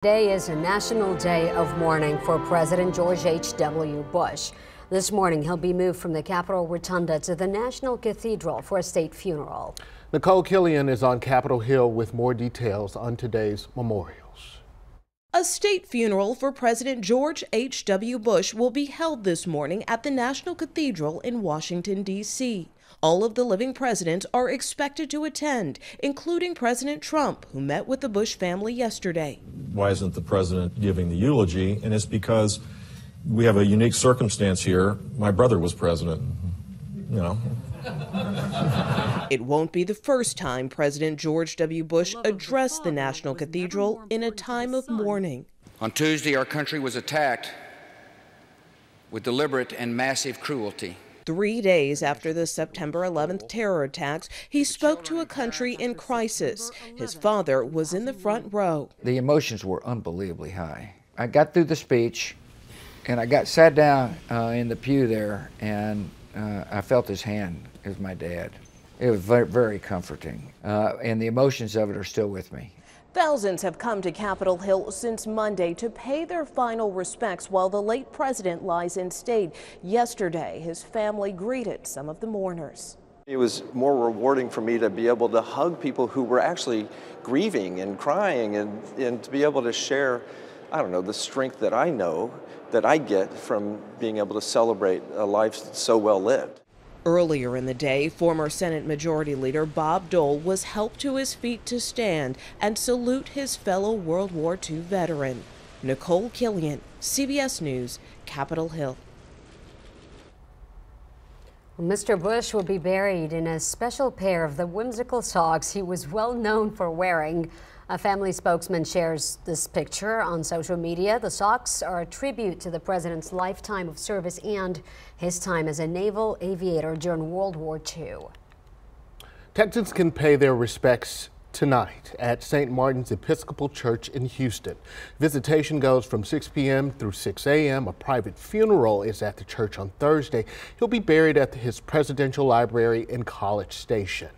Today is a national day of mourning for President George H.W. Bush. This morning, he'll be moved from the Capitol Rotunda to the National Cathedral for a state funeral. Nicole Killian is on Capitol Hill with more details on today's memorials. A state funeral for President George H.W. Bush will be held this morning at the National Cathedral in Washington, D.C. All of the living presidents are expected to attend, including President Trump, who met with the Bush family yesterday. Why isn't the president giving the eulogy? And it's because we have a unique circumstance here. My brother was president, you know. It won't be the first time President George W. Bush addressed the National Cathedral in a time of mourning. On Tuesday, our country was attacked with deliberate and massive cruelty. 3 days after the September 11th terror attacks, he spoke to a country in crisis. His father was in the front row. The emotions were unbelievably high. I got through the speech, and I sat down in the pew there, and I felt his hand as my dad. It was very, very comforting, and the emotions of it are still with me. Thousands have come to Capitol Hill since Monday to pay their final respects while the late president lies in state. Yesterday, his family greeted some of the mourners. It was more rewarding for me to be able to hug people who were actually grieving and crying and to be able to share, I don't know, the strength that I know that I get from being able to celebrate a life so well lived. Earlier in the day, former Senate Majority Leader Bob Dole was helped to his feet to stand and salute his fellow World War II veteran. Nicole Killian, CBS News, Capitol Hill. Mr. Bush will be buried in a special pair of the whimsical socks he was well known for wearing. A family spokesman shares this picture on social media. The socks are a tribute to the president's lifetime of service and his time as a naval aviator during World War II. Texans can pay their respects tonight at St. Martin's Episcopal Church in Houston. Visitation goes from 6 p.m. through 6 a.m. A private funeral is at the church on Thursday. He'll be buried at his presidential library in College Station.